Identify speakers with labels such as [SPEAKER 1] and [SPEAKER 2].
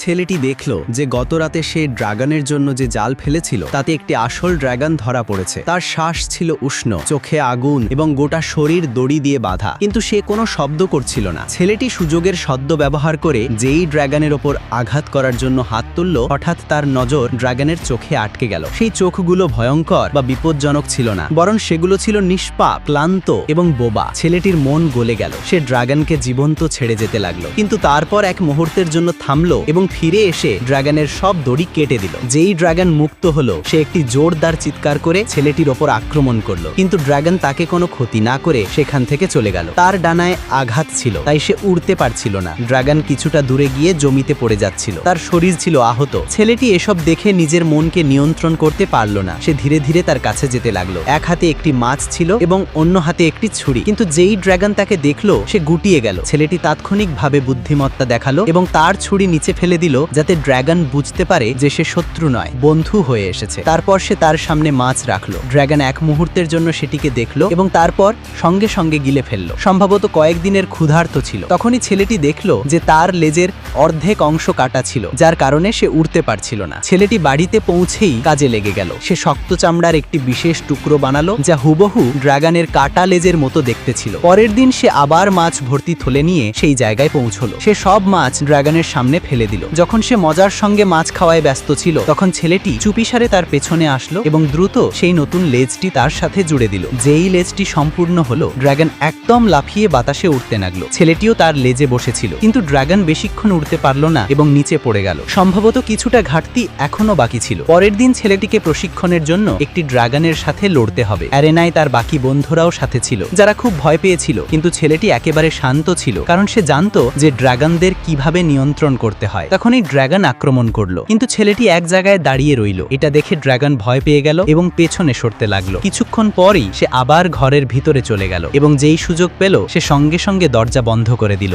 [SPEAKER 1] ছেলেটি দেখল যে গতরাতে সে ড্রাগনের জন্য যে জাল ফেলেছিল তাতে একটি আসল ড্রাগন ধরা পড়েছে। তার শ্বাস ছিল উষ্ণ, চোখে আগুন এবং গোটা শরীর দড়ি দিয়ে বাঁধা, কিন্তু সে কোনো শব্দ করছিল না। ছেলেটি সুযোগের সদ্য ব্যবহার করে যেই ড্রাগনের ওপর আঘাত করার জন্য হাত তুলল, হঠাৎ তার নজর ড্রাগনের চোখে আটকে গেল। সেই চোখগুলো ভয়ঙ্কর বা বিপজ্জনক ছিল না, বরং সেগুলো ছিল নিষ্পাপ, ক্লান্ত এবং বোবা। ছেলেটির মন গলে গেল। সে ড্রাগনকে জীবন্ত ছেড়ে যেতে লাগলো, কিন্তু তারপর এক মুহূর্তের জন্য থামলো এবং ফিরে এসে ড্রাগনের সব দড়ি কেটে দিল। যেই ড্রাগন মুক্ত হলো, সে একটি জোরদার চিৎকার করে ছেলেটির ওপর আক্রমণ করলো, কিন্তু ড্রাগন তাকে কোনো ক্ষতি না করে সেখান থেকে চলে গেল। তার ডানায় আঘাত ছিল, তাই সে উড়তে পারছিল না। ড্রাগন কিছুটা দূরে গিয়ে জমিতে পড়ে যাচ্ছিল, তার শরীর ছিল আহত। ছেলেটি এসব দেখে নিজের মনকে নিয়ন্ত্রণ করতে পারল না। সে ধীরে ধীরে তার কাছে যেতে লাগলো। এক হাতে একটি মাছ ছিল এবং অন্য হাতে একটি ছুরি, কিন্তু যেই ড্রাগন তাকে দেখলো সে গুটিয়ে গেল। ছেলেটি তাৎক্ষণিকভাবে বুদ্ধিমত্তা দেখালো এবং তার ছুরি নিচে ফেলে দিল, যাতে ড্রাগন বুঝতে পারে যে সে শত্রু নয়, বন্ধু হয়ে এসেছে। তারপর সে তার সামনে মাছ রাখলো। ড্রাগন এক মুহূর্তের জন্য সেটিকে দেখলো এবং তারপর সঙ্গে সঙ্গে গিলে ফেললো। সম্ভবত কয়েকদিনের ক্ষুধার্ত ছিল। তখনই ছেলেটি দেখলো যে তার লেজের অর্ধেক অংশ কাটা ছিল, যার কারণে সে উড়তে পারছিল না। ছেলেটি বাড়িতে পৌঁছেই কাজে লেগে গেল। সে শক্ত চামড়ার একটি বিশেষ টুকরো বানালো, যা হুবহু ড্রাগনের কাটা লেজের মতো দেখতে ছিল। পরের দিন সে আবার মাছ ভর্তি থলে নিয়ে সেই জায়গায় পৌঁছলো। সে সব মাছ ড্রাগনের সামনে ফেলে দিল। যখন সে মজার সঙ্গে মাছ খাওয়ায় ব্যস্ত ছিল, তখন ছেলেটি চুপিসারে তার পেছনে আসলো এবং দ্রুত সেই নতুন লেজটি তার সাথে জুড়ে দিল। যেই লেজটি সম্পূর্ণ হলো, ড্রাগন একদম লাফিয়ে বাতাসে উঠতে লাগলো। ছেলেটিও তার লেজে বসেছিল, কিন্তু ড্রাগন বেশিক্ষণ উঠতে পারল না এবং নিচে পড়ে গেল। সম্ভবত কিছুটা ঘাটতি এখনো বাকি ছিল। পরের দিন ছেলেটিকে প্রশিক্ষণের জন্য একটি ড্রাগনের সাথে লড়তে হবে। অ্যারেনায় তার বাকি বন্ধুরাও সাথে ছিল, যারা খুব ভয় পেয়েছিল, কিন্তু ছেলেটি একেবারে শান্ত ছিল, কারণ সে জানতো যে ড্রাগনদের কিভাবে নিয়ন্ত্রণ করতে হয়। তখনই ড্রাগন আক্রমণ করলো, কিন্তু ছেলেটি এক জায়গায় দাঁড়িয়ে রইল। এটা দেখে ড্রাগন ভয় পেয়ে গেল এবং পেছনে সরতে লাগলো। কিছুক্ষণ পরই সে আবার ঘরের ভিতরে চলে গেল এবং যেই সুযোগ পেল, সে সঙ্গে সঙ্গে দরজা বন্ধ করে দিল।